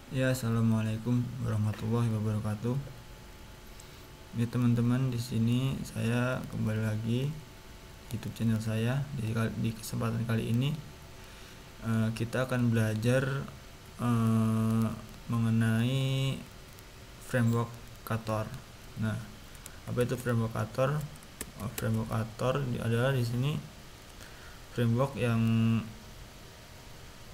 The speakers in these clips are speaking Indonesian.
Ya, assalamualaikum warahmatullahi wabarakatuh. Ya teman-teman, di sini saya kembali lagi di YouTube channel saya. Di kesempatan kali ini kita akan belajar mengenai framework Kator. Nah, apa itu framework Kator? Framework Kator adalah di sini framework yang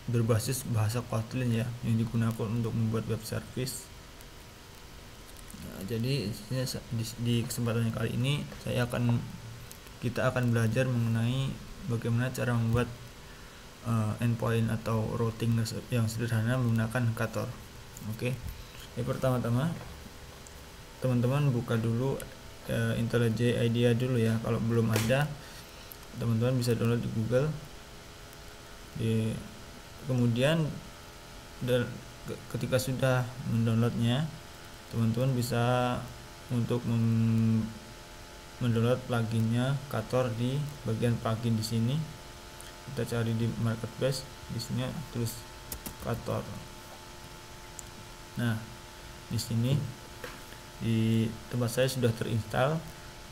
berbasis bahasa Kotlin ya, yang digunakan untuk membuat web service. Nah, jadi di kesempatan kali ini kita akan belajar mengenai bagaimana cara membuat endpoint atau routing yang sederhana menggunakan Kator. Oke. Yang pertama-tama teman-teman buka dulu IntelliJ IDEA dulu ya. Kalau belum ada, teman-teman bisa download di Google. Kemudian ketika sudah mendownloadnya, teman-teman bisa untuk mendownload pluginnya Kator di bagian plugin di sini. Kita cari di marketplace, di sini tulis Kator. Nah, di sini di tempat saya sudah terinstall.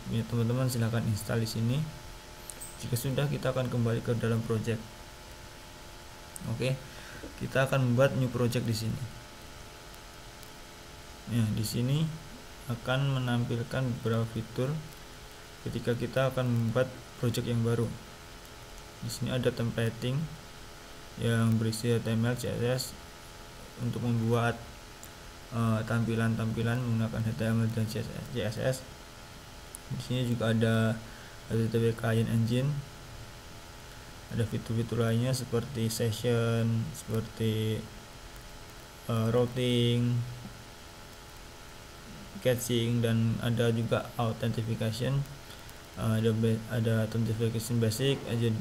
Ya, teman-teman silahkan install di sini. Jika sudah, kita akan kembali ke dalam project. Oke, kita akan membuat new project di sini. Ya, di sini akan menampilkan beberapa fitur ketika kita akan membuat project yang baru. Di sini ada templating yang berisi HTML, CSS untuk membuat tampilan-tampilan menggunakan HTML dan CSS. Di sini juga ada HTTP Client Engine. Ada fitur-fitur lainnya seperti session, seperti routing, caching, dan ada juga authentication. Ada authentication basic, ada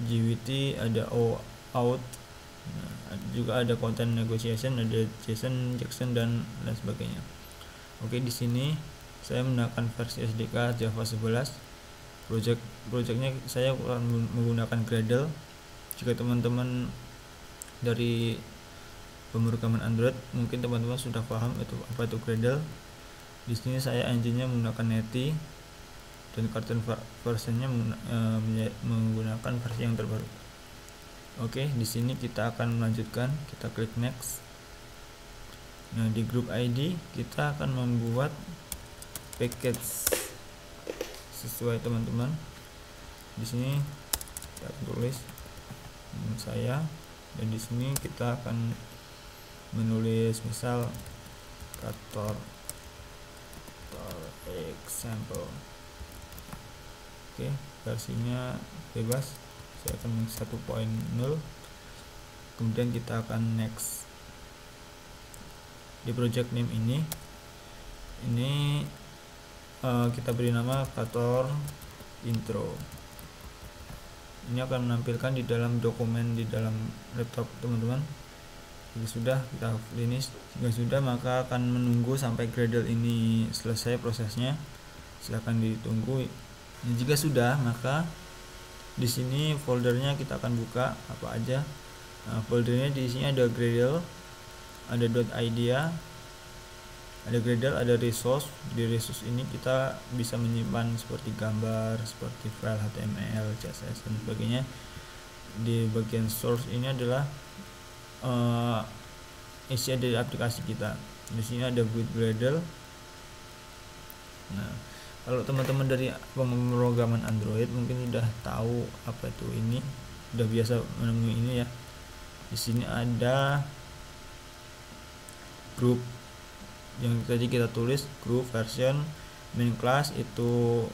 JWT, ada OAuth. Nah, juga ada content negotiation, ada JSON, Jackson, dan lain sebagainya. Oke, di sini saya menggunakan versi SDK Java 11. Projectnya saya menggunakan Gradle. Jika teman-teman dari pemrograman Android, mungkin teman-teman sudah paham apa itu Gradle. Di sini saya engine-nya menggunakan Netty dan cartoon versionnya menggunakan versi yang terbaru. Oke, di sini kita akan melanjutkan. Kita klik next. Nah, di group ID kita akan membuat package sesuai teman-teman. Di sini kita tulis saya, dan di sini kita akan menulis misal Kator example. Oke, versinya bebas. Saya akan 1.0. Kemudian kita akan next. Di project name ini kita beri nama Kator intro. Ini akan menampilkan di dalam dokumen di dalam laptop teman-teman. Jika sudah, kita finish. Jika sudah, maka akan menunggu sampai Gradle ini selesai prosesnya. Silakan ditunggu. Jika sudah, maka di sini foldernya kita akan buka apa aja. Nah, foldernya di sini ada Gradle, ada .idea, ada Gradle, ada resource. Di resource ini kita bisa menyimpan seperti gambar, seperti file HTML, CSS, dan sebagainya. Di bagian source ini adalah isi dari aplikasi kita. Di sini ada build Gradle. Nah, kalau teman-teman dari pemrograman Android mungkin sudah tahu apa itu ini, sudah biasa menemui ini ya. Di sini ada group yang tadi kita tulis, group version main class itu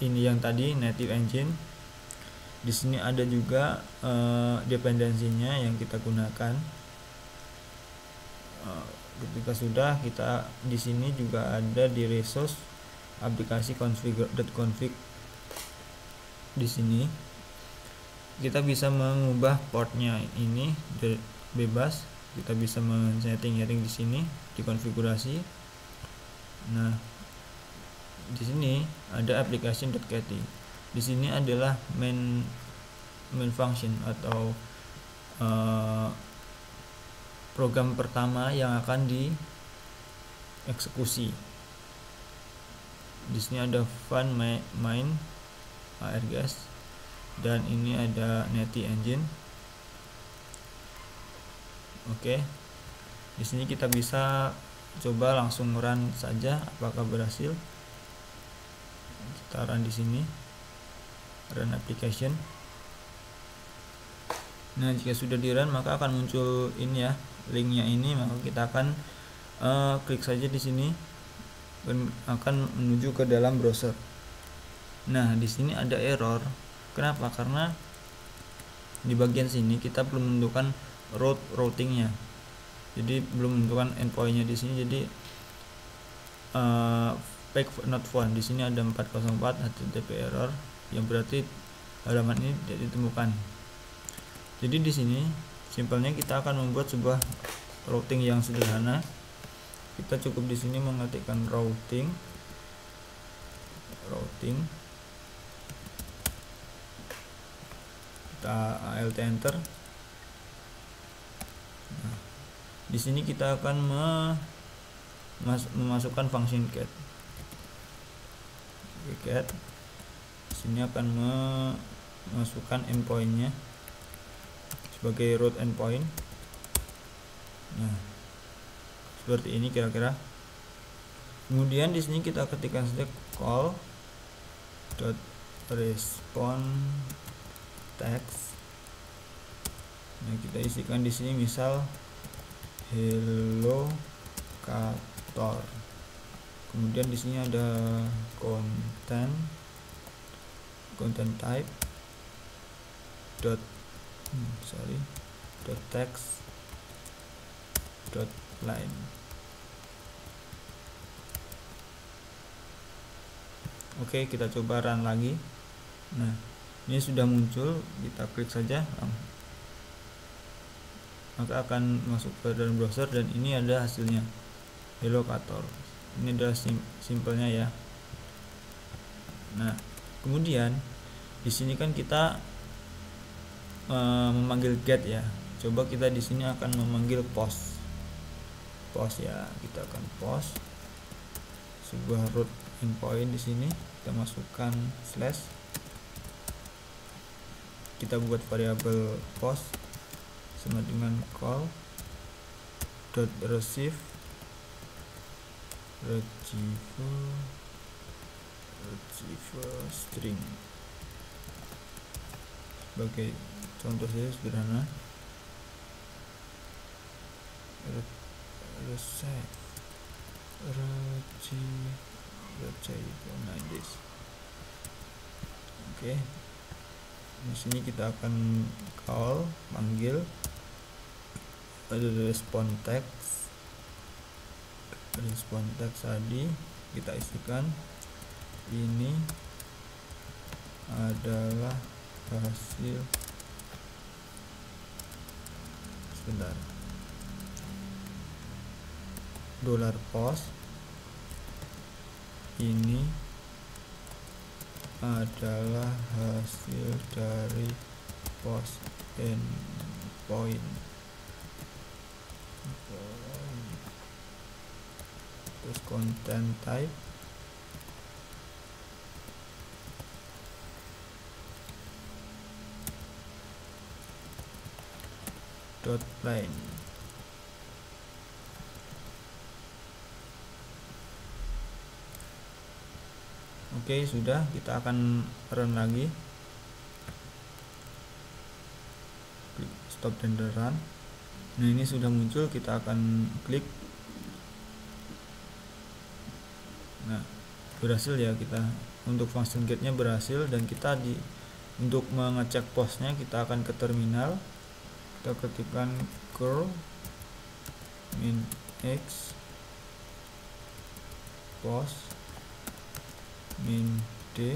ini yang tadi native engine. Di sini ada juga dependensinya yang kita gunakan. Ketika sudah, kita di sini juga ada di resource aplikasi config. Di sini kita bisa mengubah portnya, ini bebas. Kita bisa men-setting di sini di konfigurasi. Nah, di sini ada application.kt. Di sini adalah main function atau program pertama yang akan dieksekusi. Di sini ada fun main ARGS dan ini ada Netty Engine. Oke. Di sini kita bisa coba langsung run saja apakah berhasil. Kita run di sini. Run application. Nah, jika sudah di run maka akan muncul ini ya, linknya ini, maka kita akan klik saja di sini dan akan menuju ke dalam browser. Nah, di sini ada error. Kenapa? Karena di bagian sini kita belum menentukan routingnya. Jadi belum menentukan endpointnya di sini. Jadi page not found. Di sini ada 404 HTTP error, yang berarti halaman ini tidak ditemukan. Jadi di sini simpelnya kita akan membuat sebuah routing yang sederhana. Kita cukup di sini mengetikkan routing. Kita alt enter. Nah, di sini kita akan memasukkan function get. Di sini akan memasukkan endpointnya sebagai root endpoint. Nah, seperti ini kira-kira. Kemudian di sini kita ketikkan saja call .response text. Nah, kita isikan di sini misal hello kator. Kemudian di sini ada content type .text .line. Oke, kita coba run lagi. Nah, ini sudah muncul, kita klik saja maka akan masuk ke dalam browser dan ini ada hasilnya, hello kator. Ini adalah simpelnya ya. Nah, kemudian di sini kan kita memanggil get ya. Coba kita di sini akan memanggil post ya. Kita akan post sebuah root endpoint. Di sini kita masukkan slash. Kita buat variabel post sama dengan call .receive string. Sebagai contoh saja sederhana, Oke, di sini kita akan panggil ada response text tadi, kita isikan ini adalah hasil $post ini adalah hasil dari post endpoint. Terus content type .line. Oke, sudah, kita akan run lagi. Klik stop dan run. Nah, ini sudah muncul, kita akan klik. Nah, berhasil ya, kita untuk function get-nya berhasil, dan kita untuk mengecek postnya kita akan ke terminal. Kita ketikkan curl min x post min d.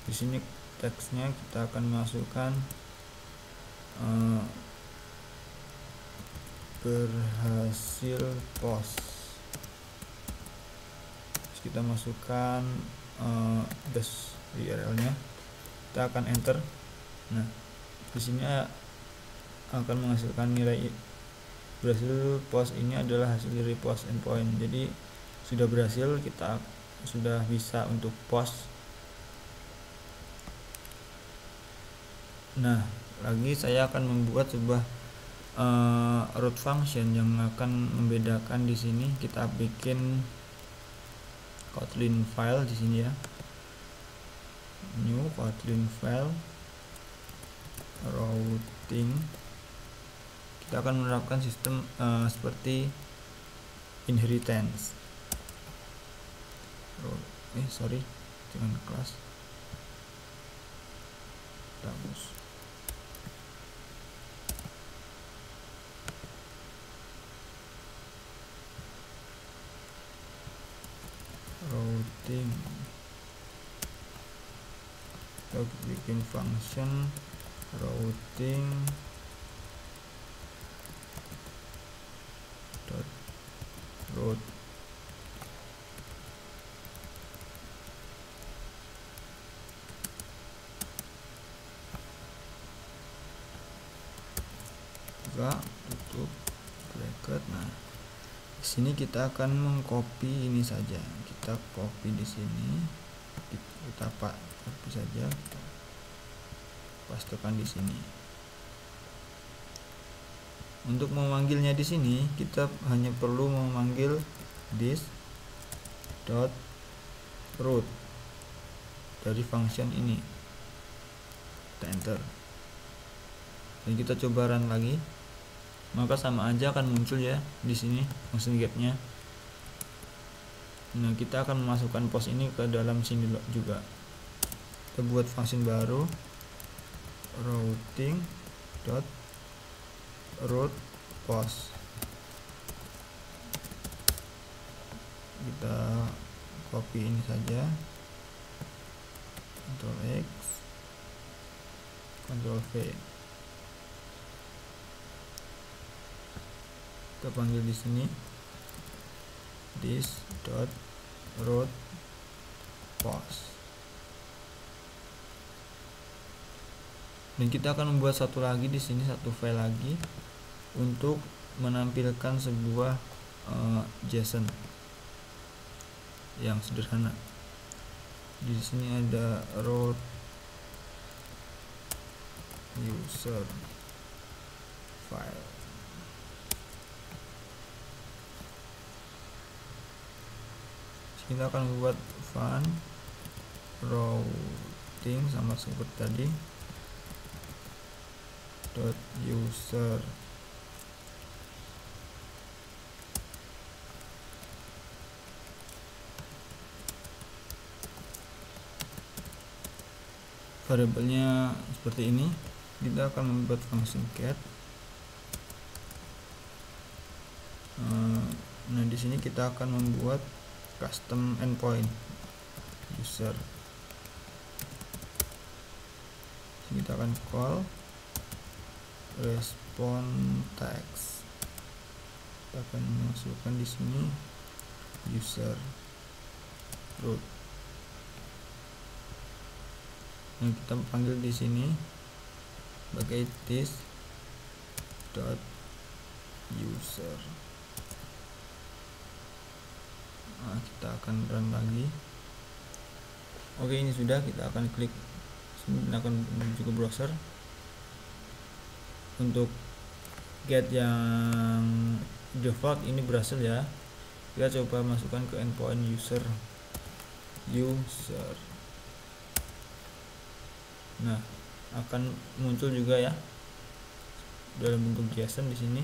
Di sini teksnya kita akan masukkan berhasil post. Terus kita masukkan dash URL-nya. Kita akan enter. Nah, di sini akan menghasilkan nilai berhasil post ini adalah hasil dari post endpoint. Jadi sudah berhasil, kita sudah bisa untuk post. Nah, lagi saya akan membuat sebuah root function yang akan membedakan di sini. Kita bikin Kotlin file di sini ya. New Kotlin file routing. Kita akan menerapkan sistem seperti inheritance. Dengan kelas hapus. Routing, kita bikin function routing dot route. Tutup bracket. Nah, di sini kita akan mengcopy ini saja. Kita copy di sini, kita copy saja, kita pastekan di sini. Untuk memanggilnya di sini, kita hanya perlu memanggil this dot root dari function ini. Kita enter. Dan kita coba run lagi, maka sama aja akan muncul ya di sini function get-nya. Nah, kita akan memasukkan post ini ke dalam sini juga. Kita buat function baru, routing dot root post. Kita copy ini saja, Ctrl X, Ctrl V. Kita panggil di sini this dot root post. Dan kita akan membuat satu lagi di sini, satu file lagi untuk menampilkan sebuah JSON yang sederhana. Di sini ada root user file. Kita akan membuat fun routing sama seperti tadi, dot user variabelnya seperti ini. Kita akan membuat function get. Nah, di sini kita akan membuat custom endpoint user. Kita akan call response text. Kita akan masukkan di sini user root. Nah, kita panggil di sini sebagai this dot user. Nah, kita akan run lagi. Oke, ini sudah. Kita akan klik sini, akan menuju ke browser. Untuk get yang default ini berhasil ya. Kita coba masukkan ke endpoint user. Nah, akan muncul juga ya dalam bentuk JSON di sini.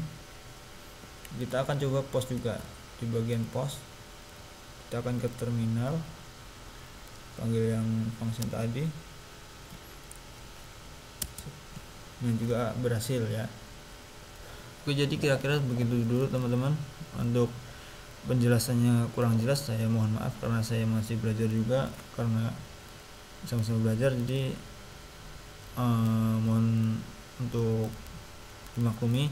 Kita akan coba post juga di bagian post. Kita akan ke terminal, panggil yang function tadi, dan juga berhasil ya. Oke, jadi kira-kira begitu dulu teman-teman. Untuk penjelasannya kurang jelas, saya mohon maaf karena saya masih belajar juga, karena sama-sama belajar, jadi mohon untuk dimaklumi.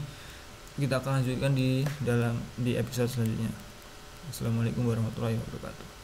Kita akan lanjutkan di episode selanjutnya. Assalamualaikum warahmatullahi wabarakatuh.